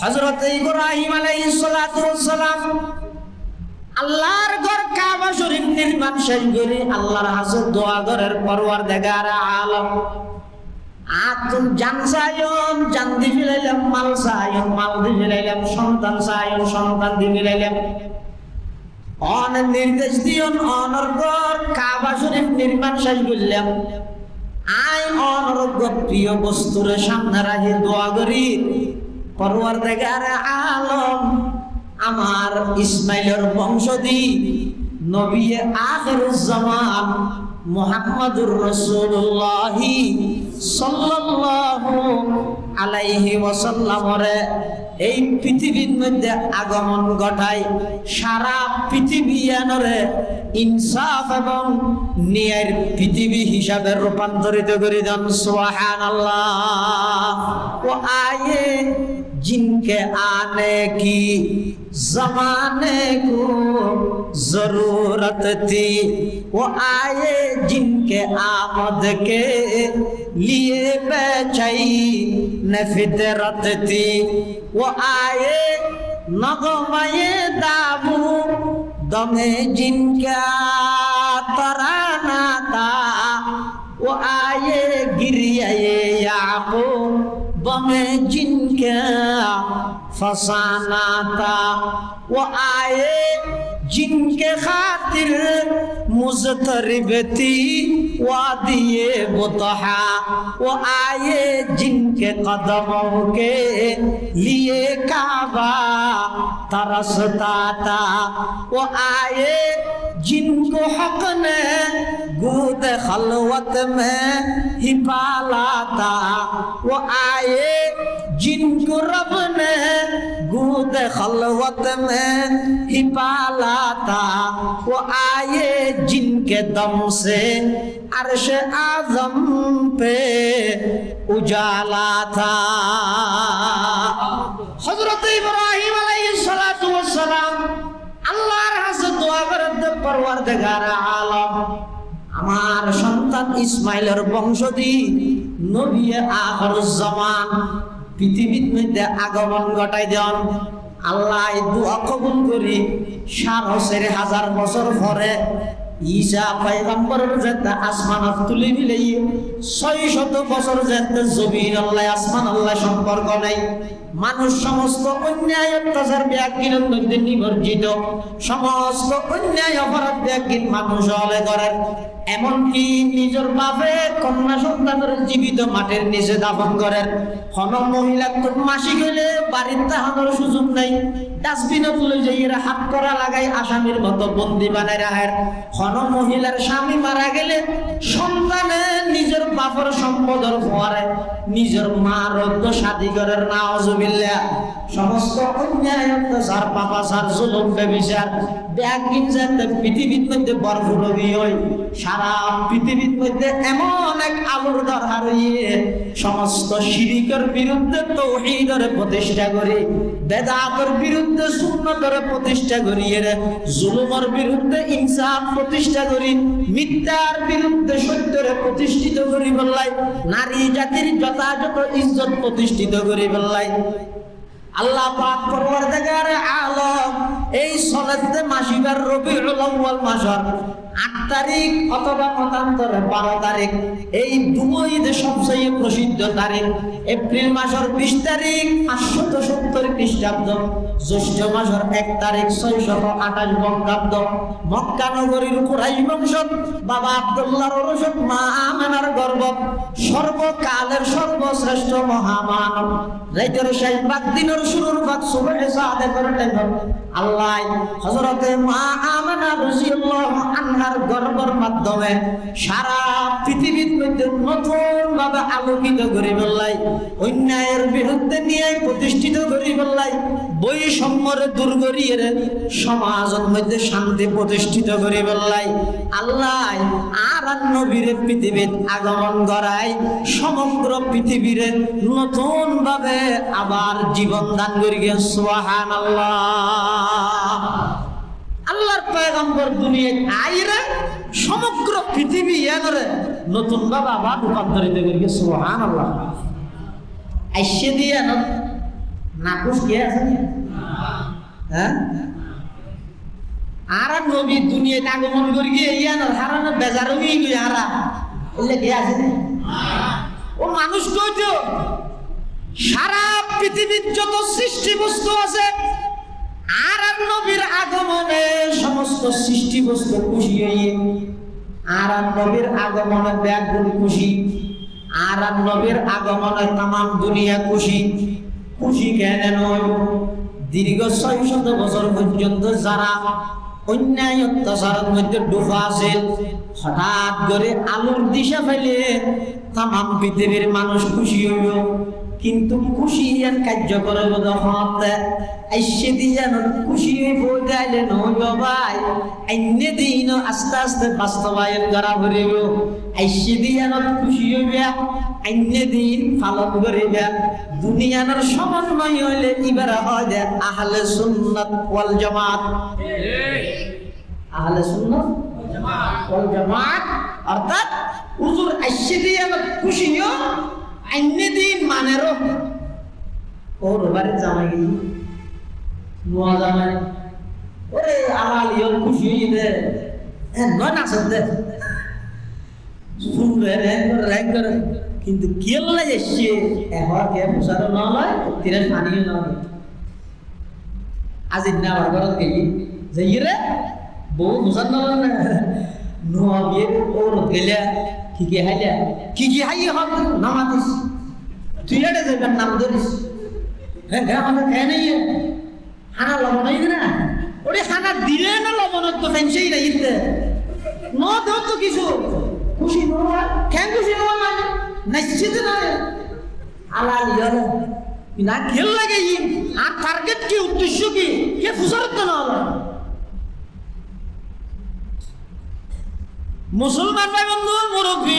হযরত ইব্রাহিম আলাইহিস সালাতু ওয়াস সালাম আল্লাহর ঘর কাবা শরীফ নির্মাণ শেষ করে আল্লাহর হাজত দোয়া ঘরের পরওয়ারদিগার আলম আতুম জান চাইম জান দি ফিলাইলাম, মাল চাইম মাল দি ফিলাইলাম, সন্তান চাইম সন্তান দি ফিলাইলাম। অন নির্দেশ দিয়ন অনর ঘর কাবা শরীফ নির্মাণ শেষ করলাম। আই অনর প্রিয় বস্তুরে সামনে রাখি দোয়া করি, পরওয়ারদিগার আলম আমার ইসমাইলের বংশধী নবী আখিরুজ জামান মুহাম্মাদুর রাসূলুল্লাহ সাল্লাল্লাহু আলাইহি ওয়াসাল্লামরে এই পৃথিবীর মধ্যে আগমন ঘটায়, সারা পৃথিবীয়ানরে ইনসাফ এবং ন্যায়ের পৃথিবী হিসাবে রূপান্তরিত করে দেন। সুবহানাল্লাহ। ও আয়ে जिनके आने की जमाने को जरूरत थी, वो आए जिनके आमद के लिए बेचैन फितरत थी। वो आए नगमे दाबू दमे जिनका तराना था, वो आए गिरिए याकूब बमे जिनका फसाना था। वो आए जिनके खातिर मुज़तरिब थी वादिए बुतहा। वो आए जिनके कदमों के लिए काबा तरसता था। वो आए जिनको हक ने गोद खलवत में ही पाला था। वो आए जिनको रब ने गोद खलवत में ही पाला था। वो आए जिनके दम से अर्श आज़म पे उजाला था। हज़रत इब्राहिम अलैहिस्सलातु वस्सलाम আল্লাহর কাছে দোয়া করেন, পরওয়ারদিগার আলম আমার সন্তান ইসমাইলের বংশধী নবী আখিরুজ জামান পৃথিবীর মধ্যে আগমন ঘটাই দেন। আল্লাহ দোয়া কবুল করি ৪,৫০০ বছর পরে ঈসা পয়গম্বরের যেতে আসমানত তুলে মিলাই ৬০০ বছর যেতে জমিন আল্লাহ আসমান আল্লাহ সম্পর্ক নাই। মানুষ সমস্ত অন্যায় অত্যাচার ব্যাগিনের মধ্যে নিমজ্জিত, সমস্ত অন্যায় অপরাধ ব্যাগিন মানুষ হলে করেন। এমনকি নিজের বাপে কন্যা সন্তানের জীবিত মাটির নিচে দাফন করেন। কোন মহিলা মাসিক হইলে বাড়ির তাহানোর সুযোগ নাই, ডাস্টবিনে তুলে যাই হাত করা লাগাই আসামির মতো বন্দি বানায় রাখেন। কোন মহিলার স্বামী মারা গেলে সন্তানে নিজের বাপের সম্পদের পরে নিজের মার শাদী করার নাউজুবিল্লাহ। সমস্ত অন্যায় অত্যাচার পাপাচার জুলুম ব্যভিচার ব্যাগিন যাতে পৃথিবীর মধ্যে বরফরবি হয়। সারা পৃথিবীর মধ্যে এমন এক আলোর দরকার হইয়ে সমস্ত শিরিকের বিরুদ্ধে তাওহীদের প্রতিষ্ঠা করি, বেদাতের বিরুদ্ধে সুন্নতের প্রতিষ্ঠা করি, জুলুমের বিরুদ্ধে ইনসাফ প্রতিষ্ঠা করি, মিথ্যার বিরুদ্ধে সত্যের প্রতিষ্ঠিত করি বললাই, নারী জাতির যথাযথ ইজ্জত প্রতিষ্ঠিত করি বললাই। আল্লাহ পাক পরওয়ারদিগার আলম এই সলাতে মাসিবার রবিউল আউয়াল মাসের ৮ তারিখ অথবা মতান্তরে ১২ তারিখ এই দুই সবচেয়ে প্রসিদ্ধ তারিখ। এপ্রিল মাসের ২০ তারিখ ৫৭০ খ্রিস্টাব্দ, জ্যৈষ্ঠ মাসের ১ তারিখ ৬২৮ বঙ্গাব্দ। মক্কা নগরীর কুরাইশ বংশ বাবা আব্দুল্লাহর ওরসত মা আমেনার গর্ভ সর্বকালের সর্বশ্রেষ্ঠ মহামানব রাইতের শেষ ভাগ দিনের শুরুর ভাগ সুবহে সাদে করতে আল্লাহ হযরতে মা আমেনা রাদিয়াল্লাহু আনহার গর্ভের মাধ্যমে সারা পৃথিবীর মধ্যে নতুন ভাবে আলোকিত করে বললাই, অন্যায়ের বিরুদ্ধে ন্যায় প্রতিষ্ঠিত করে বললাই, বৈষম্যের দূর করিয়ে সমাজের মধ্যে শান্তি প্রতিষ্ঠিত করে বললাই। আল্লাহ আর নবীর পৃথিবীর আগমন করায় সমগ্র পৃথিবীর নতুন ভাবে আবার জীবন দান করি। সুবহানাল্লাহ। আল্লাহর পয়গম্বর দুনিয়ায় আইরে সমগ্র পৃথিবী এনরে নতুন ভাবে আবার রূপান্তরিত করি। সুবহানাল্লাহ। আইসে দিয়ে নাকুশ কে আছে হ্যাঁ আর নবী দুনিয়াতে আগমন করি গিয়ে ইয়ানোর হারানো বেজারও গিয়ে হারা এলে কে আছে ও মানুষ কইতো সারা পৃথিবীর যত সৃষ্টি বস্তু আছে আর নবীর আগমনে সমস্ত সৃষ্টি বস্তু খুশি হইয়ে আর নবীর আগমনে ব্যাকুল খুশি আর নবীর আগমনে তাম দুনিয়া খুশি খুশি কেন নয় দীর্ঘ 600 বছর পর্যন্ত যারা অন্যায় অত্যাচারের মধ্যে ডুবা আছে হঠাৎ করে আলোর দিশা ফেলে তাম পৃথিবীর মানুষ খুশি হইব কিন্তু খুশি ইয়ান কার্য করে হতে আইসে দিয়ান খুশি হইব যাইলে নইব ভাই আইনে দিন আস্তে আস্তে বাস্তবায়ন করা হইব আইসে দিয়ান খুশি হইবা আইনে দিন পালন করিবা দুনিয়ার সমন্বয় হইলে ইবারা হয় যে আহলে সুন্নাত ওয়াল জামাত আহলে সুন্নাত ওয়াল জামাত অর্থাৎ হুজুর আইসে দিয়ান খুশি হইও আইনে দিন মানেরও ওর বাড়ি জামাই গেছি নোয়া জামাই ওরে আলাল ইয়ন খুশি হয়ে দে নয় নাচত দে শুনবে র্যাঙ্ক করে কিন্তু কেল্লা এসছে এবার কে পোষারও না নয় তিরের পানিও না আজ ইন্না আবার ঘরত গেলি যে রে বউ পোষার না নোয়া বিয়ে ওর গেলে কি হাইলা কি হাই হব নামাতিস তুই এটা যাবেন নাম ধরিস হ্যাঁ আমাদের খেয়ে নেই খানা লবণ হইবে না ওরে খানা দিলে না লবণ তো ফেন্সেই নাই ন দেওয়ার তো কিছু খুশি নোয়া কেন খুশি নোয়া মানে নিশ্চিত নয় আলাল ইয়ার না খেল লাগে আর টার্গেট কি উদ্দেশ্য কি কে ফুসারত না হলো মুসলমান ভাই বন্ধু মুরব্বী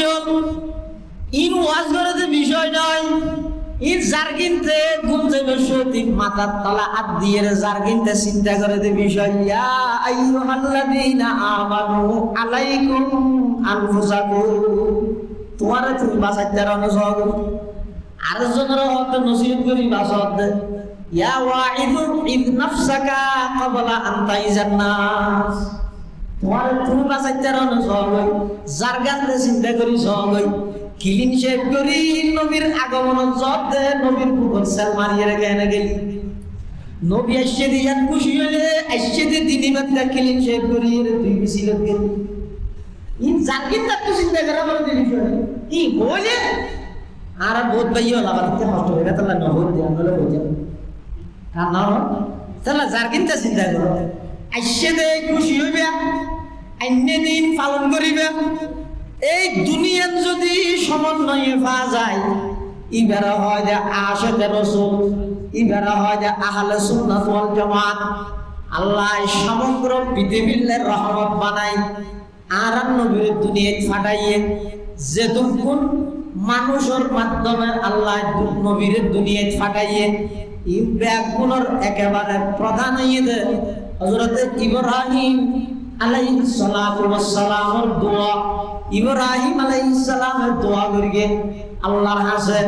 ইন ওয়াজ করাতে বিষয় নয় ইন জারগিনতে গুনতে বসতি মাথার তলা হাত দিয়ে জারগিনতে চিন্তা করতে বিষয় ইয়া আইয়ুহাল্লাযীনা আমানু আলাইকুম আনফুসাকুম তোমার তুমি বাঁচাইতে অনুসরণ আর জনের হক নসিহত করি বাঁচাত ইয়া ওয়াইদু ইদ নাফসাকা ক্বাবলা আন তাইজান নাস তোমার তুমি বাঁচাইতে অনুসরণ জারগানতে চিন্তা করি সবই কিলিন শেভ করি নবীর আগমন যতে নবীর কুকুর সেল মারিয়ে রেখে এনে গেলি নবী আসছে দিয়ে খুশি হলে আসছে দিয়ে দিদি বাচ্চা কিলিন শেভ করি তুই মিছিল গেলি ইন জারগিন তো চিন্তা করা বলে দিলি ই বলে আর বহুত ভাইও লাগাতে কষ্ট হয়ে তাহলে নহর দিয়ে আনলে হয়ে যাবে আর না তাহলে জারগিন তো চিন্তা করো আসছে দিয়ে খুশি হইবে আইনে দিন পালন করিবে এই দুনিয়ার যদি সমন্বয়ে পাওয়া যায় ইবারা হয় যে আশিকে রাসূল ইবারা হয় যে আহলে সুন্নাত ওয়াল জামাত আল্লাহ সমগ্র পৃথিবীর রহমত বানাই আর নবীর দুনিয়ায় ফাটাইয়ে যেটুকুন মানুষের মাধ্যমে আল্লাহ নবীর দুনিয়ায় ফাটাইয়ে এই ব্যাগুণের একেবারে প্রধান হইয়ে হযরত ইব্রাহিম আলাইহিস সালাতু ওয়াস সালামের দোয়া ইব্রাহিম আলাইহিস সালামের দোয়া করিয়ে আল্লাহর কাছে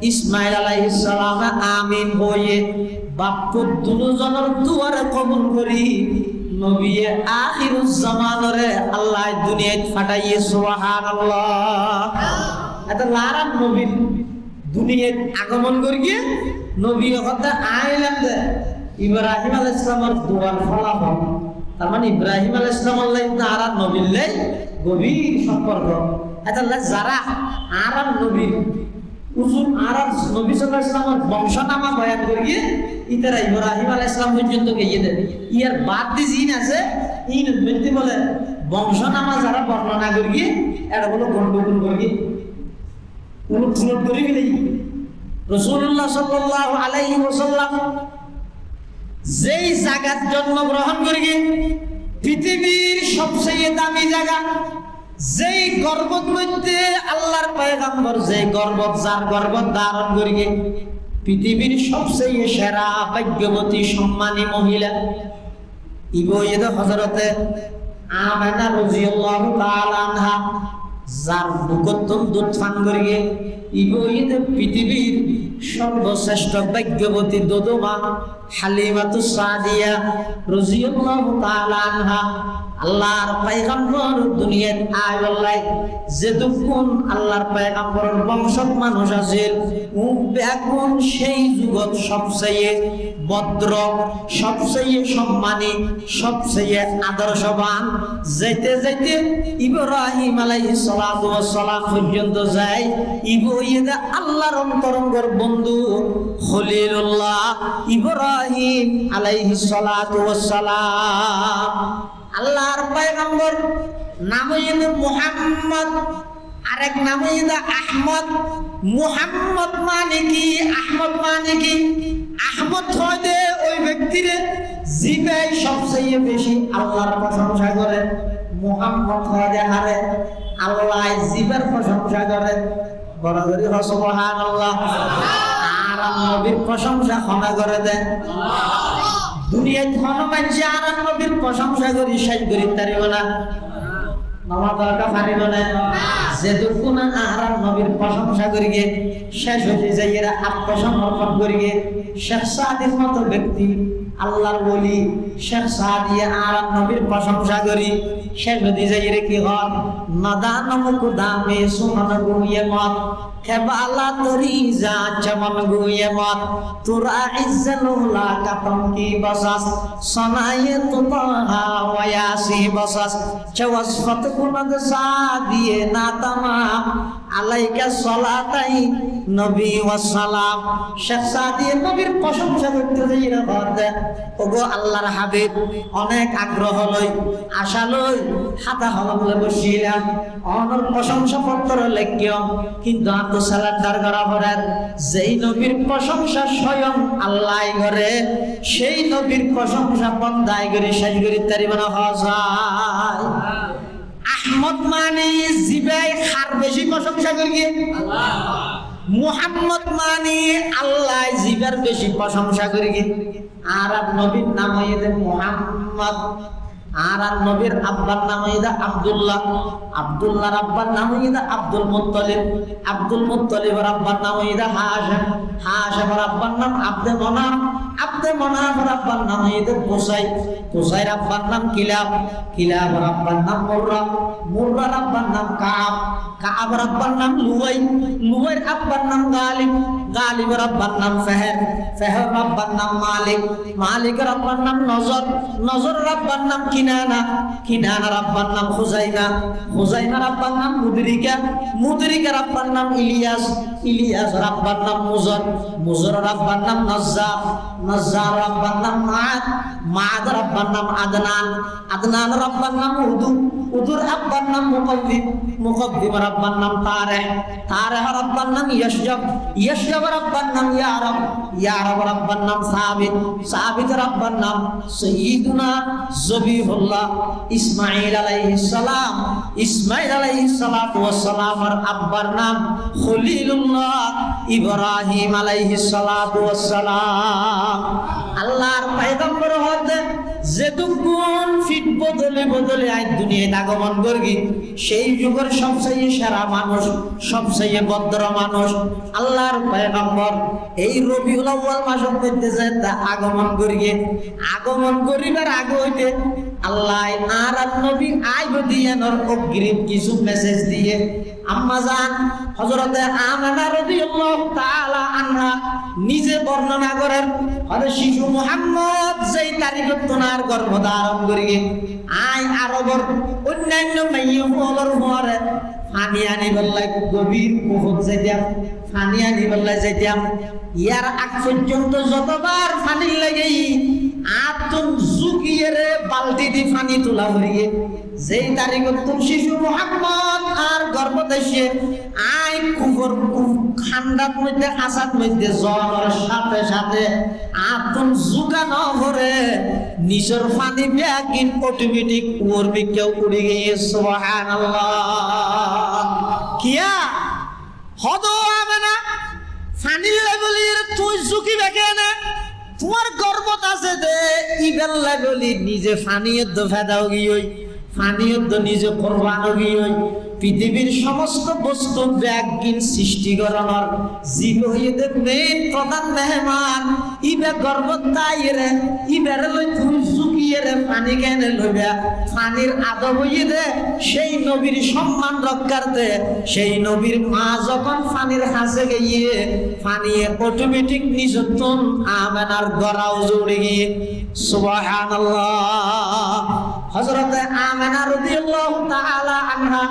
ইসমাইল আলাইহিস সালাম আমিন হয়ে বাপ্পু দুজনের দোয়ারে কবুল করি নবী আখিরুজ জামানরে আল্লাহ দুনিয়ায় ফাটাইয়ে সুবহানাল্লাহ এটা লারান নবী দুনিয়ায় আগমন করিয়ে নবী কথা আইলাম দে ইব্রাহিম আলাইহিস সালামের দোয়ার ফলাফল তার মানে ইব্রাহিম আলাইহিস সালাম আর নবীর লাই গভীর সম্পর্ক এটা যারা আর নবীর উজুর আর নবী সাল্লাল্লাহু আলাইহি ওয়াসাল্লামের বংশনামা বয়ান করিয়ে ইতারা ইব্রাহিম আলাইহিস সালাম পর্যন্ত গিয়ে দেবে ইয়ার বাদ দি জিন আছে ইন ব্যক্তি বলে বংশনামা যারা বর্ণনা করিয়ে এটা বলে গন্ডগোল করিয়ে কোন ভুল করে গেলে রাসূলুল্লাহ সাল্লাল্লাহু আলাইহি ওয়াসাল্লাম যেই জায়গায় জন্মগ্রহণ করিয়ে পৃথিবীর সবচেয়ে দামি জায়গা যেই গর্বত মধ্যে আল্লাহর পয়গম্বর যেই গর্বত যার গর্বত ধারণ করিয়ে পৃথিবীর সবচেয়ে সেরা ভাগ্যবতী সম্মানী মহিলা ইবইদ হযরতে আমেনা রাদিয়াল্লাহু তাআলা আনহা যার বুকতম দুধ পান করিয়ে ইবইদ পৃথিবীর সর্বশ্রেষ্ঠ ভাগ্যবতী দোদমা হালিমাতুস সাদিয়া রাদিয়াল্লাহু তাআলা আনহা আল্লাহর পয়গম্বর দুনিয়াত আইলাই যেদুকুন আল্লাহর পয়গম্বরের বংশত মানুষ আছে এখন সেই যুগত সবচেয়ে ভদ্র, সবচেয়ে সম্মানী, সবচেয়ে আদর্শবান যেতে যেতে ইব্রাহিম আলাইহিস সালাতু ওয়াস সালাম পর্যন্ত যায়। ইবরাহিম আল্লাহর অন্তরঙ্গের বন্ধু খলিলুল্লাহ ইব্রাহিম আলাইহিস সালাতু ওয়াস সালাম। আল্লাহর পয়গম্বর নাম হইল মুহাম্মদ, আরেক নাম হইল আহমদ। মুহাম্মদ মানে কি, আহমদ মানে কি? আহমদ হইতে ওই ব্যক্তিরে জিবে সবচেয়ে বেশি আল্লাহর প্রশংসা করে। মুহাম্মদ হইতে হারে আল্লাহ জিবের প্রশংসা করে। বড় করে সুবহানাল্লাহ। আর নবীর প্রশংসা ক্ষমা করে দেন। দুনিয়ায় ধন মানছে আর নবীর প্রশংসা করি শেষ করি তারিব না, মামা দরকা পারিব না। যেটুকু না আর নবীর প্রশংসা করি গে শেষ হয়ে যায় এরা আত্মসমর্পণ করি গে। শেখ সাদির মতো ব্যক্তি আল্লাহর বলি শেখ সাদিয়া আর নবীর প্রশংসা করি শেষ হয়ে যায় এরা কি হন নাদান মুকুদামে সুমন গুয়ে মত খেবালা তরি যা চমন গুয়ে মত তুরা ইজ্জলুলা কাতম কি বসাস সনায়ে তুতাহা ওয়াসি বসাস চওয়াসফত কুনদ সাদিয়ে না তামাম আলাইকা সালাতাই নবী ওয়াস সালাম। শেখ সাদিয়ে নবীর প্রশংসা করতে যাইরা বলতে ওগো আল্লাহর হাবিব অনেক আগ্রহ লই আশা লই হাতা হলমলে বসিলাম অনর প্রশংসা পত্র লেখিও কিন্তু আত সালাদার করা পড়ার যেই নবীর প্রশংসা স্বয়ং আল্লাহ করে সেই নবীর প্রশংসা বন্দাই করে শেষ করে তারিব না হয়। আহমদ মানে জিবাই খার বেশি প্রশংসা করি আল্লাহ। মুহাম্মদ মানে আল্লাহ জিবার বেশি প্রশংসা করি। আর নবীর নাম হইছে মুহাম্মদ, আর নবীর আব্বার নাম হইছে আব্দুল্লাহ, আব্দুল্লাহর আব্বার নাম হইছে আব্দুল মুত্তালিব, আব্দুল মুত্তালিবের আব্বার নাম হইছে হাশিম, হাশিমের আব্বার নাম আব্দে মনাফ, আব্দে মনাফের আব্বার নাম হইছে কুসাই, কুসাইর আব্বার নাম কিলাব, কিলাবের আব্বার নাম মুররা, মুররার আব্বার নাম কাব, কাবের আব্বার নাম লুয়াই, লুয়াইর আব্বার নাম গালিব, গালিবের আব্বার নাম ফেহের, ফেহের আব্বার নাম মালিক, মালিকের আব্বার নাম নজর, নজরের আব্বার নাম কিনানা, কিনানার আব্বার নাম খুজাইমা, খুজাইমার আব্বার নাম মুদরিকা, মুদরিকার আব্বার নাম ইলিয়াস, ইলিয়াসের আব্বার নাম মুজর, মুজরের আব্বার নাম নজ্জার, নজ্জারের আব্বার নাম মাআদ, মাআদের আব্বার নাম আদনান, আদনানের আব্বার নাম উদু, উদুর আব্বার নাম মুকদ্দিম, মুকদ্দিমের আব্বার নাম তারেহ, তারেহের আব্বার নাম ইয়াশজাব, ইয়াশজাবের আব্বার নাম ইয়ারব, ইয়ারবের আব্বার নাম সাবিত, সাবিতের আব্বার নাম সাইয়্যিদুনা জবিহুল্লাহ ইসমাঈল আলাইহিস সালাম, ইসমাঈল আলাইহিস সালাতু ওয়াস সালামের আব্বার নাম খলিলুল্লাহ ইব্রাহিম আলাইহিস সালাতু ওয়াস সালাম। আল্লাহর পয়গম্বর হতে যেটুকুন ফিট বদলে বদলে আজ দুনিয়ায় আগমন করি সেই যুগের সবচেয়ে সেরা মানুষ, সবচেয়ে ভদ্র মানুষ আল্লাহর পয়গম্বর এই রবিউল আউয়াল মাসের মধ্যে যে আগমন করিয়ে আগমন করিবার আগে হইতে আল্লাহ আর নবী আইব দিয়ে অগ্রিম কিছু মেসেজ দিয়ে আম্মা জান হযরতে আমিনা রাদিয়াল্লাহু তাআলা আনহা নিজে বর্ণনা করেন আরে শিশু মুহাম্মদ যেই তারিখে তোনার গর্ভধারণ করিয়ে আই আরবর অন্যান্য মাইয়ুলর হরে পানি আনি বললাই গভীর কুহুত যাইতাম, পানি আনি বললাই যাইতাম ইয়ার আগ পর্যন্ত যতবার পানি লাগেই আতন জুগিয়ে রে বালতি দি পানি তোলা হরিয়ে যেই তারিখে তোর শিশু মুহাম্মদ আর গর্ভদেশে আই কুফর ঠান্ডার মধ্যে আসার মধ্যে জ্বরের সাথে সাথে আতন জুগানো করে নিচের পানি ব্যাগিন অটোমেটিক উড়বি কেউ উড়ে গিয়ে সুবহানাল্লাহ। কিয়া হদো আমেনা পানি লেভেলের তুই ঝুঁকি বেকে না তোমার গর্বত আছে দে ইবেল লেভেলি নিজে পানির দো ফেদাও গিয়ে পানির দো নিজে কোরবান গিয়ে পৃথিবীর সমস্ত বস্তু ব্যাগিন সৃষ্টি করানোর জীব হইয়ে মেন প্রধান মেহমান ইবে গর্বতাই রে ইবের লই তুই ঝুঁকিয়ে রে পানি কেনে লইবা পানির আদব হইয়ে দে সেই নবীর সম্মান রক্ষার্থে সেই নবীর মা যখন পানির হাসে গিয়ে পানি অটোমেটিক নিজতন আমেনার গড়াও জুড়ে গিয়ে সুবহানাল্লাহ। হযরত আমেনা রাদিয়াল্লাহু তাআলা আনহা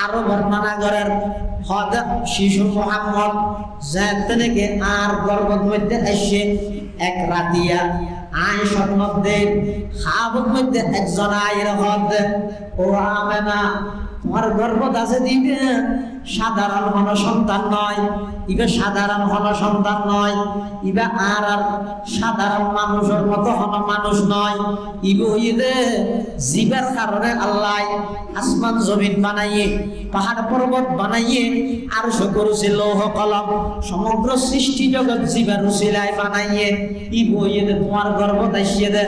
আরো বর্ণনা করেন শিশু মুহাম্মদ যেতেনে আর গর্ভের মধ্যে এসে এক রাতিয়া আয়েশার মধ্যে খাবত মধ্যে একজন আয়ের হদ ও আমেনা তোমার গর্ভত আছে দিবে সাধারণ হন সন্তান নয় ইবে সাধারণ হন সন্তান নয় ইবে আর সাধারণ মানুষের মতো হন মানুষ নয় ইবে হইদে জীবের কারণে আল্লাহ আসমান জমিন বানাইয়ে পাহাড় পর্বত বানাইয়ে আর সকরুছে লৌহ কলম সমগ্র সৃষ্টি জগৎ জীবের উসিলায় বানাইয়ে ইবে হইদে তোমার গর্ভত আসিয়ে দে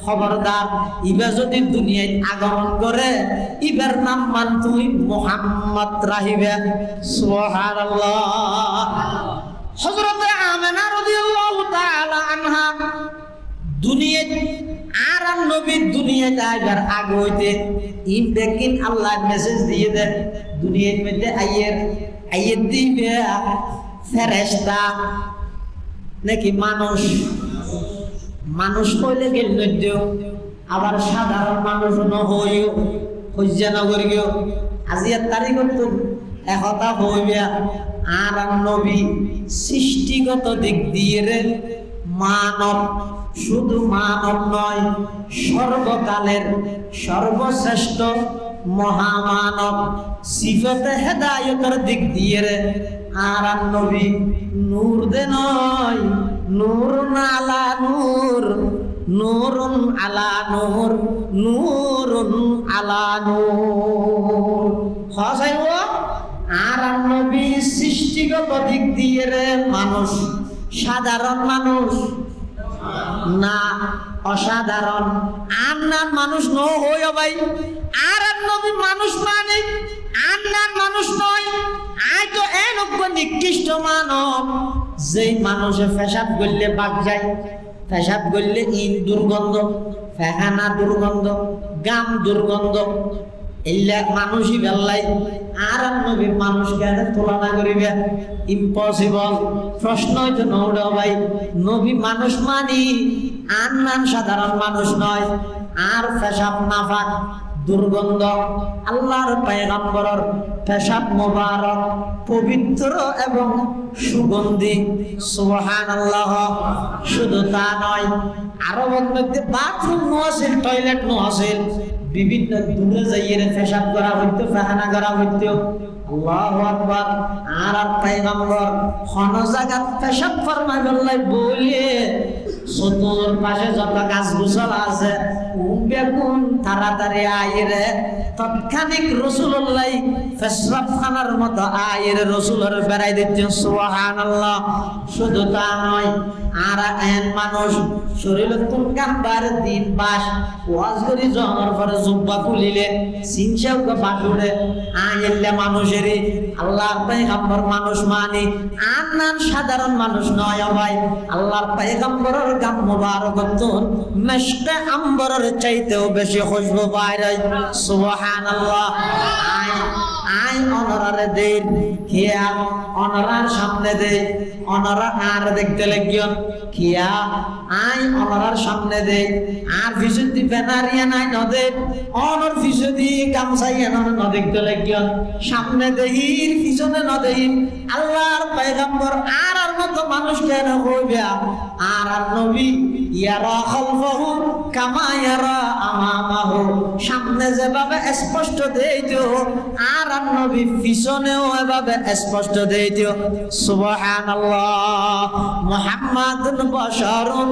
খবরদার ইবে যদি দুনিয়ায় আগমন করে ইবের নাম মান তুই মুহাম্মদ রাহিবে সুবহানাল্লাহ। হযরত আমেনা রাদিয়াল্লাহু তাআলা আনহা দুনিয়ায় আর নবী দুনিয়াতে আইবার আগে হইতে ইন বেকিন আল্লাহ মেসেজ দিয়ে দেন দুনিয়ার মধ্যে আইয়ের দিবে ফেরেশতা নাকি মানুষ কইলে গেল নদ্য আবার সাধারণ মানুষ নহইও হজ্জা নগরীয় আজিয়ার তারিখ তো একতা হইবে আর নবী সৃষ্টিগত দিক দিয়ে মানব শুধু মানব নয় সর্বকালের সর্বশ্রেষ্ঠ মহামানব সিফতে হেদায়েতের দিক দিয়ে আর নবী নূর দে নয় নূরুন আলা নূর নূরুন আলা নূর নূরুন আলা নূর হসাইব আর নবী সৃষ্টিগত দিক দিয়ে মানুষ সাধারণ মানুষ না অসাধারণ আন্নান মানুষ ন হইও ভাই আর নবী মানুষ মানে আন্নান মানুষ নয় আই তো এনজ্ঞ নিকৃষ্ট মানব যেই মানুষে পেশাব করলে বাগ যায় পেশাব করলে ইন দুর্গন্ধ ফেহানা দুর্গন্ধ গাম দুর্গন্ধ এলা মানুষই বেল্লাই আর নবী মানুষ কেন তুলনা করিবে ইম্পসিবল প্রশ্ন হইতো নৌড়া ভাই নবী মানুষ মানি আন্নান সাধারণ মানুষ নয় আর পেশাব নাফাক দুর্গন্ধ আল্লাহর পয়গম্বরের পেশাব মোবারক পবিত্র এবং সুগন্ধি সুবহানাল্লাহ। শুধু তা নয় আরবের মধ্যে বাথরুম নো আছে টয়লেট নো আছে বিভিন্ন দূরে যাইয়ে পেশাব করা হইতো পায়খানা করা হইতো আল্লাহু আকবার আর পয়গম্বর কোন জায়গায় পেশাব ফরমাই বললাই বলে সতর পাশে যত গাছ গোছল আছে বেগুন তাড়াতাড়ি আইরে তৎক্ষণিক রাসূলুল্লাহ পেশাবখানার মতো আইরে রাসূলের বেড়াই দিতেন সুবহানাল্লাহ। শুধু তা নয় আর এন মানুষ শরীরে তুলকাম্বার দিন বাস ওয়াজ করি জমার পরে জুব্বা খুলিলে সিনচাও বাটুরে আইলে মানুষের আল্লাহর পয়গম্বর মানুষ মানে আন্নান সাধারণ মানুষ নয় ভাই আল্লাহর পয়গম্বরের গাম মোবারক মেশকে আম্বরের চাইতেও বেশি খুশবু বাইরে সুবহানাল্লাহ। আই অনরারে দে কিয়া অনরার সামনে দে অনরা আর দেখতে লাগিয়ন কিয়া আই অনরার সামনে দে আর ফিসুদি বেনারিয়া নাই নদে অনর ফিসুদি গামছাইয়া ন দেখতে লাগিয়ন সামনে দেহির পিছনে নদেহিন আল্লাহর পয়গম্বর আর মতো মানুষ কেন হইবে আর নবী ইয়ারা খালফাহু কামা ইয়ারা আমামাহু সামনে যেভাবে স্পষ্ট দেইতো আর নবী পিছনেও এভাবে স্পষ্ট দেইতো সুবহানাল্লাহ। মুহাম্মাদুন বাশারুন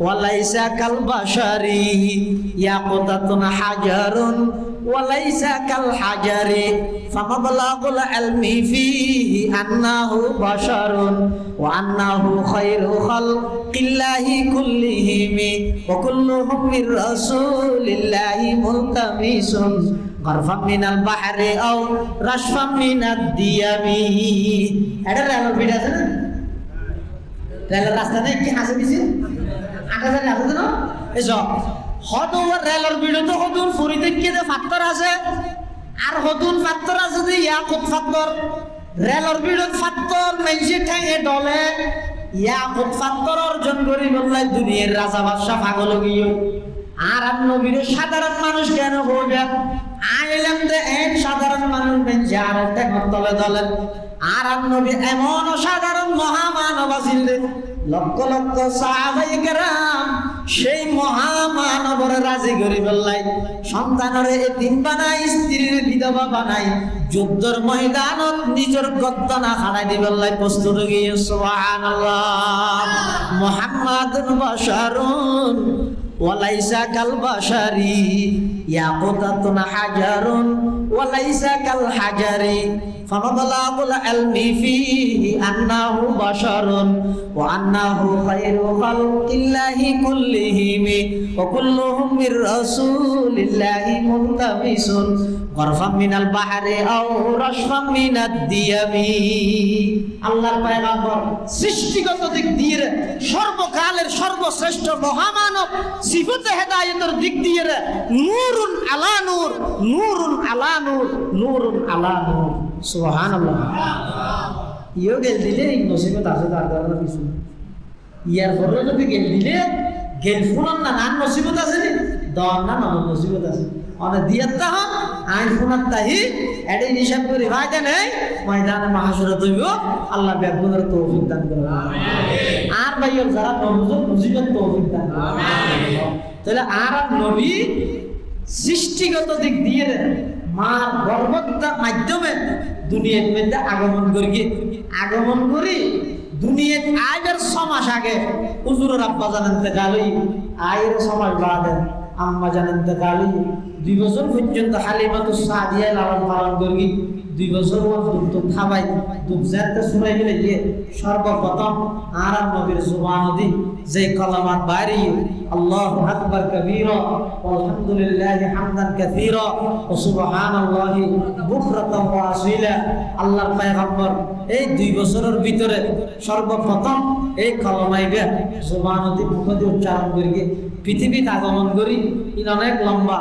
ওয়ালাইসা কাল বাশারি ইয়াকুতাতুন হাজারুন ওয়ালাইসা কাল হাজারি ফামাবলাগুল ইলমি ফিহি আন্নাহু বাশারুন ওয়া আন্নাহু খায়রু খালকিল্লাহি কুল্লিহিম ওয়া কুল্লুহুম মির রাসূলিল্লাহি মুলতামিসুন গরফাম মিনাল বাহরি আও রাশফাম মিনাদ দিয়ামি। এটা রেলের ভিড় আছে না, রেলের রাস্তা নেই কি হাসে দিছে আটা জানি আছে না এই সব হদুর রেলের ভিড় তো হদুর ফুরিতে কি যে পাথর আছে আর হদুর পাথর আছে যে ইয়াকুত পাথর। রেলের ভিড় পাথর মেনসি ঠেঙে ডলে ইয়াকুত পাথর অর্জন করি বললাই দুনিয়ার রাজা বাদশা পাগল গিয়ে। আর নবীর সাধারণ মানুষ কেন বলবে আইলাম যে এক সাধারণ মানুষ মেনসি আর একটা তলে দলে। আর নবী এমন সাধারণ মহামানব আছিলেন, লক্ষ লক্ষ সাহাবায়ে কেরাম সেই মহামানবরে রাজি করি বললাই সন্তানরে এতিম বানাই, স্ত্রীর বিধবা বানাই, যুদ্ধের ময়দানত নিজের গদ্দানা খানাই দি বললাই প্রস্তুত গিয়ে। সুবহানাল্লাহ। মুহাম্মাদুন বাশারুন ওয়ালাইসা কাল বাশারি ইয়াকুতাতুন হাজারুন ওয়ালাইসা কাল হাজারি ফামাবলাগুল ইলমি ফিহি আন্নাহু বাশারুন ওয়া আন্নাহু খায়রু খালকিল্লাহি কুল্লিহিম ওয়া কুল্লুহুম মির রাসূলিল্লাহি মুনতাবিসুন গরফাম মিনাল বাহরি আও রাশফাম মিনাদ দিয়ামি। আল্লাহর পয়গম্বর সৃষ্টিগত দিক দিয়ে সর্বকালের সর্বশ্রেষ্ঠ মহামানব, সিফতে হেদায়েতের দিক দিয়ে নূরুন আলা নূর, নূরুন আলা নূর, নূরুন আলা নূর। সুবহানাল্লাহ। ইও গেল দিলে এই নসিবত আছে তার দ্বারা কিছু ইয়ার পরে যদি গেল দিলে গেল ফুনান না নান নসিবত আছে নি দন না নন নসিবত আছে অনেক দিয়াতা হন আইন ফুনান তাহি এডি হিসাব করে ফায়দা নেই ময়দানে মাহশরে হইব। আল্লাহ বেগুনের তৌফিক দান করুন আমিন। আর ভাইও যারা নবুজ মুজিবত তৌফিক দান করুন আমিন। তাহলে আর নবী সৃষ্টিগত দিক দিয়ে মার গর্ভতার মাধ্যমে দুনিয়ার মধ্যে আগমন করি দুনিয়ার আয়ের 6 মাস আগে হুজুরের আব্বা জানেন ইন্তেকালি, আয়ের 6 মাস বাদে আম্মা জানেন ইন্তেকালি। 2 বছর পর্যন্ত হালিমাতুস সাদিয়া লালন পালন করি, 2 বছর পর্যন্ত খাবাই দুধ জানতে শুনাই গেলে গিয়ে সর্বপ্রথম আর নবীর জুবান দি যে কালামাত বাইরে আল্লাহু আকবার কাবীরা আলহামদুলিল্লাহি হামদান কাসীরা ওয়া সুবহানাল্লাহি বুকরাতান ওয়া আসীলা। আল্লাহর পয়গম্বর এই 2 বছরের ভিতরে সর্বপ্রথম এই কালামাইবে জুবান দি মুখ দিয়ে উচ্চারণ করি পৃথিবীতে আগমন করি। ইন অনেক লম্বা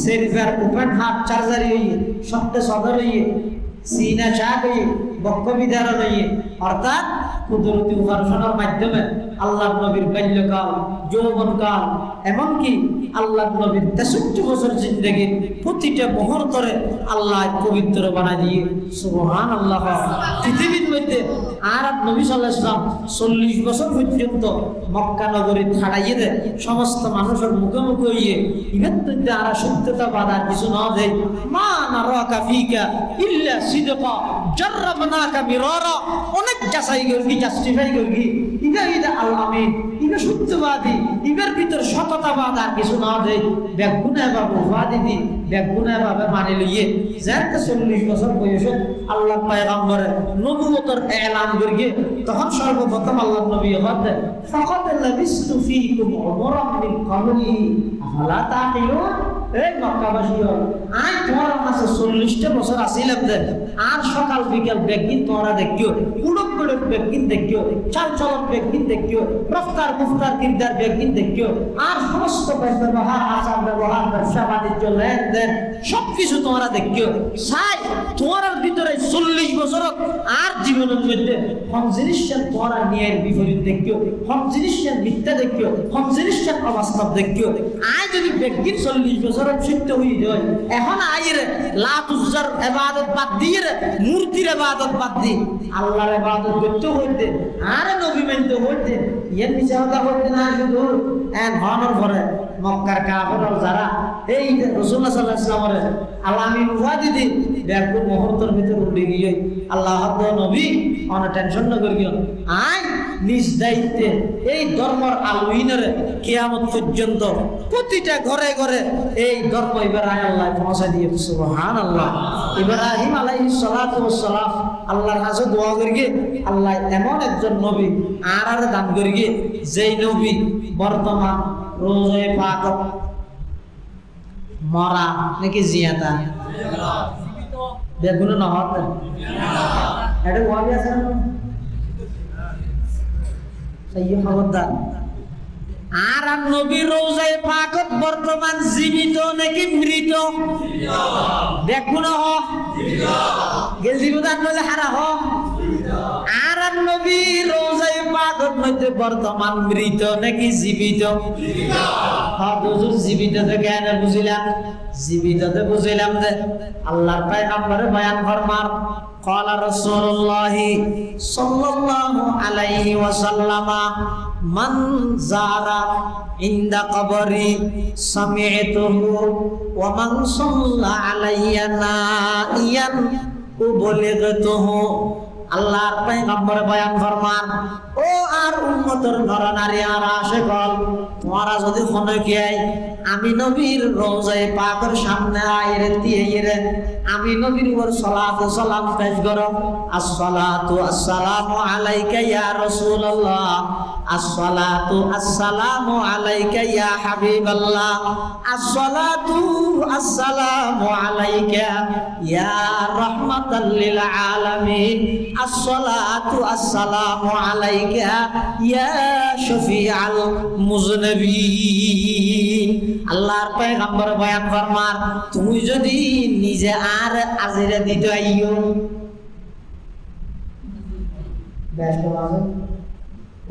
সেরিফার ওপেন হার্ট চার্জারি হইয়ে সত্য সদর হইয়ে সিনা চাক হইয়ে বক্ষ বিধারণ হইয়ে অর্থাৎ কুদরতি উপাসনার মাধ্যমে আল্লাহ নবীর বাল্যকাল, যৌবনকাল, এমনকি আল্লাহ নবীর 63 বছর জিন্দেগি প্রতিটা মুহূর্তে আল্লাহ পবিত্র বানাই দিয়ে। সুবহানাল্লাহ। পৃথিবীর মধ্যে আর নবী সাল্লাল্লাহু আলাইহি ওয়াসাল্লাম 40 বছর পর্যন্ত মক্কা নগরী ছাড়াইয়ে দেয় সমস্ত মানুষের মুখোমুখি হইয়ে ইভেন মধ্যে আর সত্যতা বাধা কিছু না দেয়। মা নারাকা ফিকা ইল্লা সিদকা জাররাবনাকা মিরারা, অনেক যাচাই করি জাস্টিফাই করি ইদা আল আমিন ইদা সত্যবাদী ইবের ভিতর সততাবাদ আর কিছু না দেয় বেগুনা বা মুফাদি দি বেগুনা ভাবে মানে লইয়ে যাতে 40 বছর বয়সে আল্লাহ পয়গম্বরের নবুয়তের এলান করিয়ে তখন সর্বপ্রথম আল্লাহ নবী হতে ফাকাত লাবিস্তু ফীকুম উমরাম মিন ক্বাবলি আফালা তাকিলুন। এই মক্কাবাসীও আজ তোমার কাছে 40টা বছর আসিলাম যে আর সকাল বিকাল বেগিন তোমরা দেখিও, উড়ক উড়ক বেগিন দেখিও, চাল চলক বেগিন দেখিও, রফতার মুফতার কিরদার বেগিন দেখিও, আর সমস্ত ব্যবহার আচার ব্যবহার ব্যবসা বাণিজ্য লেনদেন সবকিছু তোমরা দেখিও। সাই তোমার ভিতরে 40 বছর আর জীবনের মধ্যে কোন জিনিসটা তোমরা নিয়ে বিপরীত দেখিও, কোন জিনিসটা মিথ্যা দেখিও, কোন জিনিসটা অবাস্তব দেখিও। আজ যদি বেগিন 40 বছর সত্য হয়ে যায় এখন আইরে লাতুজার ইবাদত বাদ দিয়ে মূর্তির ইবাদত বাদ দিয়ে আল্লাহর ইবাদত করতে হইতে আর নবী মানতে হইতে এর নিচে কথা হইতে না শুধু এন হনর পরে মক্কার কাফেররা যারা এই রাসূলুল্লাহ সাল্লাল্লাহু আলাইহি ওয়াসাল্লামের আলামি মুফাদি দি দেখো মুহূর্তের ভিতর উড়ে গিয়ে আল্লাহ নবী অন টেনশন না করিও আই নিজ দায়িত্বে এই ধর্মের আলোইনের কিয়ামত পর্যন্ত প্রতিটা ঘরে ঘরে এই ধর্ম এবার আল্লাহ পৌঁছে দিয়ে। সুবহানাল্লাহ। ইব্রাহিম আলাইহিস সালাতু ওয়াস সালাম আল্লাহর কাছে দোয়া করিয়ে আল্লাহ এমন একজন নবী আর দান করিয়ে যেই নবী বর্তমান রোজে পাক মরা নাকি জিয়াতা বেগুন না হতে এটা ওয়াবি আছে না সেই খবরদার আর নবীর রওজায়ে পাকত বর্তমান জীবিত নাকি মৃত দেখুন হ জীবিত গেল জীবিত বলে হারা হ আর নবীর রওজায়ে পাকত মধ্যে বর্তমান মৃত নাকি জীবিত জীবিত হ্যাঁ হুজুর জীবিত তো কেন বুঝিলাম জীবিত তো বুঝিলাম যে আল্লাহর পয়গম্বরে বয়ান ফরমান قال رسول الله صلى الله عليه وسلم من زار عند قبري سمعته ومن صلى علي نائيا أبلغته আল্লাহর পয়গম্বর বয়ান ফরমান ও আর উম্মতের নরনারী আর আশিকল তোমরা যদি মনে কি আমি নবীর রওজায়ে পাকের সামনে আইরে দিয়ে আমি নবীর উপর সালাত ও সালাম পেশ করো আসসালাতু আসসালামু আলাইকা ইয়া রাসূলুল্লাহ আসসালাতু আসসালামু আলাইকা ইয়া হাবিবাল্লাহ আসসালাতু আসসালামু আলাইকা ইয়া রাহমাতাল লিল আলামিন আসসালাতু আসসালামু আলাইকা ইয়া শফিআল মুযনিবিন আল্লাহর পয়গম্বর বয়ান ফরমান তুমি যদি নিজে আর আজিরা দিতে আইও ব্যস্ত আছে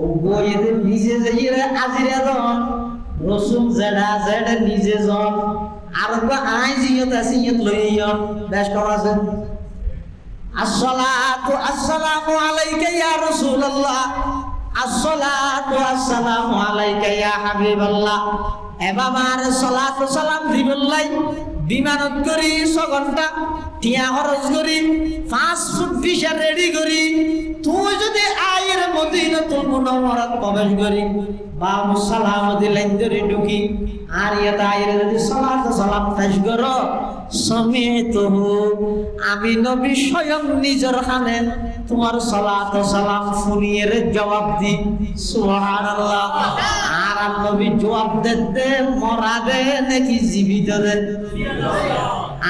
ও গোয়েতে নিজে যাইরা আজিরা দন রসুল জেডা জেডা নিজে জন আর বা আই জিয়ত আসিয়ত লইয়ন ব্যস্ত আছে আসসালাতু আসসালামু আলাইকা ইয়া রাসূলুল্লাহ আসসালাতু আসসালামু আলাইকা ইয়া হাবিবাল্লাহ এবাবার সালাত ও সালাম দিবল্লাই বিমানত করি 6 ঘন্টা টিয়া খরচ করি 5 ফুট ভিসা রেডি করি তুই যদি আয়ের মদিনাতুল মুনাওয়ারাত প্রবেশ করি বা মুসালাম দিলেন ধরে ঢুকি আর এটা আয়ের যদি সালাত ও সালাম পেশ করো সমিতুহু আমি নবী স্বয়ং নিজের কানে তোমার সালাত ও সালাম শুনিয়ে জবাব দি সুবহানাল্লাহ আর নবী জবাব দেতে মরা দে নাকি জীবিত দে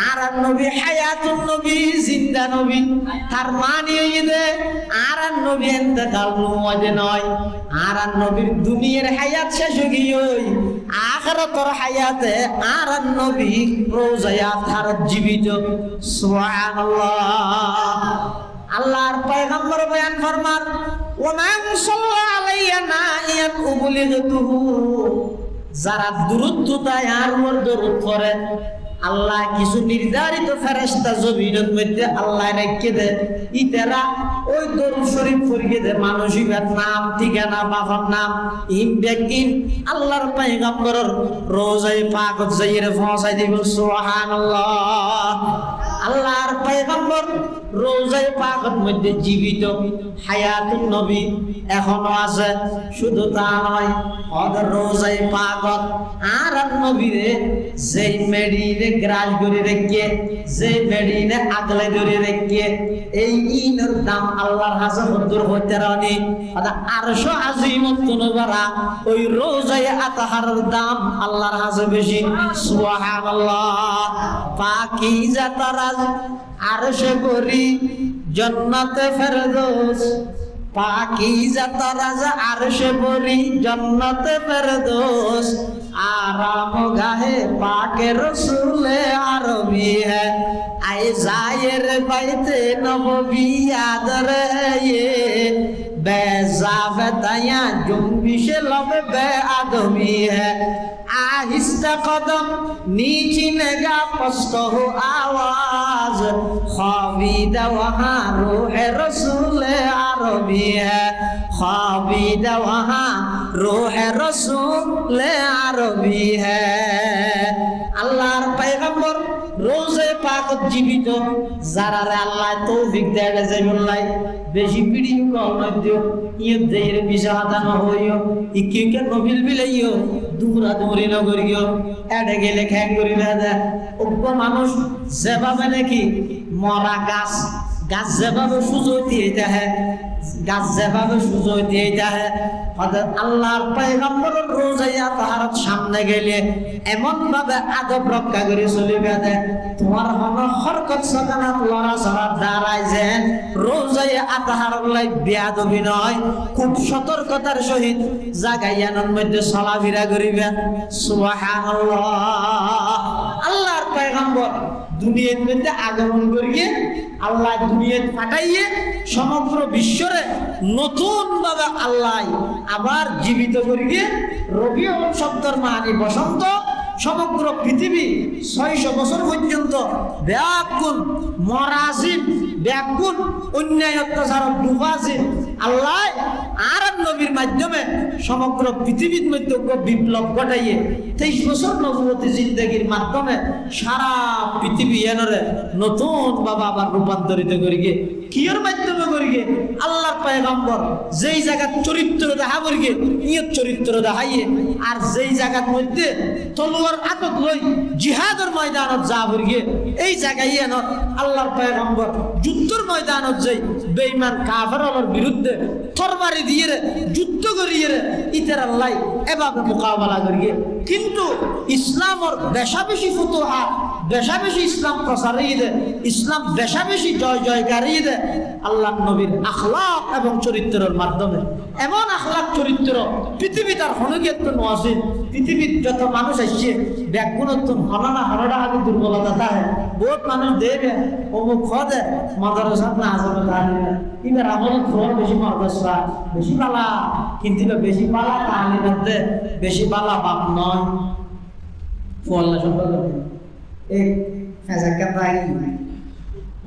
আর নবী হায়াতুন নবী জিন্দা নবী তার মানে এই যে আর নবী ইন্তেকাল নয় নয় আর নবীর দুনিয়ার হায়াত শেষ হয়ে গই আখিরাতের হায়াতে আর নবী রোজায়া তার জীবিত সুবহানাল্লাহ আল্লাহর পয়গম্বর বয়ান ফরমান ওমান সাল্লা আলাইয়া নাইয়ান উবলিগতুহু যারা দুরূদ দেয় আর ওর দরুদ করে আল্লাহ কিছু নির্ধারিত ফেরেশতা জমিনের মধ্যে আল্লাহ রেখে দেয় ইতারা ওই দরুদ শরীফ পড়িয়ে দেয় মানুষের নাম ঠিকানা বাবার নাম ইমবেকিন আল্লাহর পয়গম্বরের রওজায়ে পাকত যাইরে পৌঁছাই দিব সুবহানাল্লাহ আল্লাহর পয়গম্বর রওজায়ে পাকের মধ্যে জীবিত হায়াতুন নবী এখনো আছে শুধু তা নয় ওদের রওজায়ে পাকত আর নবীরে যেই মেডিনে গ্রাস করে রেখে যেই মেডিনে আগলে ধরে রেখে এই ইনের দাম আল্লাহর কাছে কত হতে রানি আরশ আজিমত নবরা ওই রওজায়ে আতহারের দাম আল্লাহর কাছে বেশি সুবহানাল্লাহ পাকিজা তারাজ আরশে বরি জান্নাতে ফেরদৌস পাকিজা তারাজ আরশে বরি জান্নাতে ফেরদৌস आराम गाहे पाके रसूले अरबी है आए जायर बैते नबी याद रहे बेजावतया जुम्बिश लब बे आदमी है आहिस्ता कदम नीचे नगा पस्त हो आवाज ख्वाबीदा वहाँ रूह रसूल अरबी है ख्वाबीदा वहाँ रूह रसूल अरबी है अल्लाहर पैगंबर रोजे पाकत जीवित যারা আল্লাহ তৌফিক দেয় যাইবুল্লাহ বেশি ভিডিও কল না দিও ইয়ে দেইরে বিজাহাতা না হইও ইকিকে নবিল বিলাইও দুরা দুরি না করিও এডে গেলে খ্যাং করি না দে ওগো মানুষ যেভাবে নাকি মরা গাছ গাছ যেভাবে সুযোগ দিয়ে দেয় গাছ যেভাবে সুযোগ দিয়ে যায় হযরত আল্লাহর পয়গম্বরের রোজায়া তাহার সামনে গেলে এমন ভাবে আদব রক্ষা করে চলিবে দেয় তোমার হন হরকত সকানাত লড়াচড়া দাঁড়ায় যে রোজায়া তাহার লাই বেয়াদবি নয় খুব সতর্কতার সহিত জাগাইয়ানোর মধ্যে চলাফেরা করিবে সুবহানাল্লাহ। আল্লাহর পয়গম্বর দুনিয়ার মধ্যে আগমন করিয়ে আল্লাহ দুনিয়াতে পাঠাইয়ে সমগ্র বিশ্বরে নতুন ভাবে আল্লাহ আবার জীবিত করিয়ে রবিউল শব্দের মানে বসন্ত সমগ্র পৃথিবী 600 বছর পর্যন্ত ব্যাকুল মরাজিম ব্যাকুল অন্যায় অত্যাচার ডুবাছে আল্লাহ আর নবীর মাধ্যমে সমগ্র পৃথিবীর মধ্যে বিপ্লব ঘটাইয়ে 23 বছর নবুয়তি জিন্দেগির মাধ্যমে সারা পৃথিবী এনরে নতুন বাবা আবার রূপান্তরিত করিয়ে কিয়ের মাধ্যমে করিয়ে আল্লাহর পয়গম্বর যেই জায়গার চরিত্র দেখা করিয়ে নিয়ত চরিত্র দেখাইয়ে আর যেই জায়গার মধ্যে তলোয়ার আটক লই জিহাদের ময়দানত যা করিয়ে এই জায়গায় এন আল্লাহর পয়গম্বর যুদ্ধের ময়দানত যাই বেঈমান কাফেরদের বিরুদ্ধে তরবারি দিয়ে যুদ্ধ করিয়ে ইতার আল্লাহ এভাবে মোকাবেলা করিয়ে কিন্তু ইসলামের বেশা বেশি ফুতুহাত বেশা বেশি ইসলাম প্রসারিয়ে দে ইসলাম বেশা বেশি জয় জয়কারিয়ে দে আল্লাহ নবীর আখলাক এবং চরিত্রের মাধ্যমে এমন আখলাক চরিত্র পৃথিবী তার হনগিয়ত নওয়াসিন পৃথিবীর যত মানুষ আসছে ব্যাগুণত্ব হনানা হনডা আগে দুর্বলতা থাকে বহুত মানুষ দেবে অমুক খদে মাদ্রাসাত না আজম তাহলে এবার আমল খোর বেশি মাদ্রাসা বেশি পালা কিন্তু বেশি পালা তাহলে মধ্যে বেশি পালা বাপ নয় ফল্লা সম্পর্ক এক ফেজাকা তাই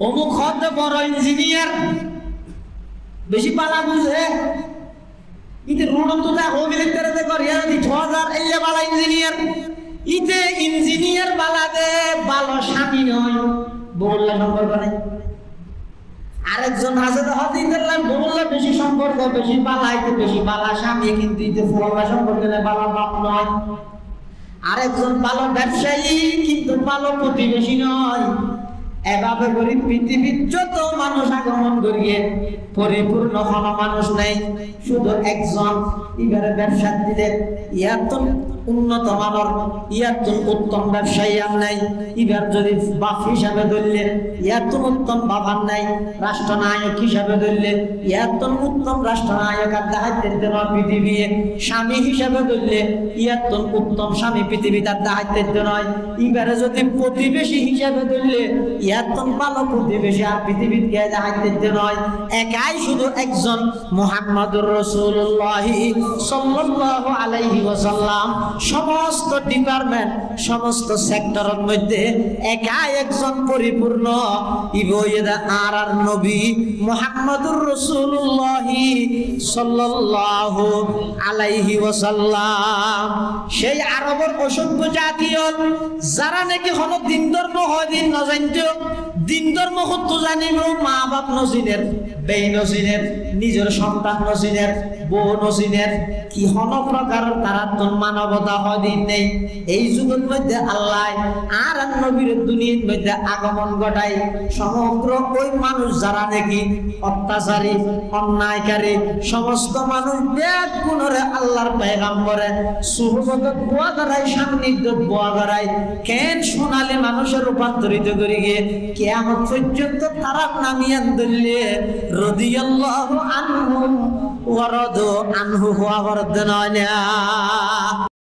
অমুক খদে বড় ইঞ্জিনিয়ার বেশি পালা বুঝে ইতে রুড়ন্ত তা হোমিলের তেরাতে করিয়া দি 6000 এলে বালা ইঞ্জিনিয়ার ইতে ইঞ্জিনিয়ার বালাতে ভালো স্বামী নয় বললা সম্পর্ক নাই আরেকজন হাজার হাদিদাল্লাহ বললা বেশি সম্পর্ক বেশি বালা ইতে বেশি বালা স্বামী কিন্তু ইতে ফললা সম্পর্ক নাই বালা বাপ নয় আরেকজন ভালো ব্যবসায়ী কিন্তু ভালো প্রতিবেশী নয় এভাবে করে পৃথিবীর যত মানুষ আগমন করিয়ে পরিপূর্ণ কোনো মানুষ নেই শুধু একজন এবারে ব্যবসা দিলে ইয়াত উন্নত মানের ইয়াত উত্তম ব্যবসায়ী আর নাই এবার যদি বাপ হিসাবে ধরলে ইয়াত উত্তম বাবার নাই রাষ্ট্রনায়ক হিসাবে ধরলে ইয়াত উত্তম রাষ্ট্রনায়ক আর দায়িত্বের দেওয়া পৃথিবী স্বামী হিসাবে ধরলে ইয়াত উত্তম স্বামী পৃথিবী তার দায়িত্বের নয় এবারে যদি প্রতিবেশী হিসাবে ধরলে ইয়াত ভালো প্রতিবেশী আর পৃথিবীর কে দায়িত্বের নয় একাই শুধু একজন মুহাম্মদুর রাসূলুল্লাহ সাল্লাল্লাহু আলাইহি ওয়াসাল্লাম সমস্ত ডিপার্টমেন্ট সমস্ত সেক্টরের মধ্যে একাই একজন পরিপূর্ণ ইবয়েদা আর নবী মুহাম্মদুর রাসূলুল্লাহ সাল্লাল্লাহু আলাইহি ওয়াসাল্লাম সেই আরবের অসংখ্য জাতীয় যারা নাকি হলো দিন ধর্ম হয় দিন না জানতো দিন ধর্ম কত জানিব মা বাপ নসিনের বেই নসিনের নিজের সন্তান নসিনের বউ নসিনের কি হন প্রকার তারা তো মানবতা হয় দিন নেই এই যুগের মধ্যে আল্লাহ আর নবীর দুনিয়ার মধ্যে আগমন ঘটাই সমগ্র ওই মানুষ যারা নাকি অত্যাচারী অন্যায়কারী সমস্ত মানুষ ব্যাগ গুণরে আল্লাহর পয়গম্বরে সুহবত বোয়া করাই সান্নিধ্য বোয়া করাই কেন সোনালী মানুষের রূপান্তরিত করে গিয়ে কিয়ামত পর্যন্ত তারা নামিয়ে দিলে রাদিয়াল্লাহু আনহু ওয়া রাদু আনহু ওয়া ওয়ারদনা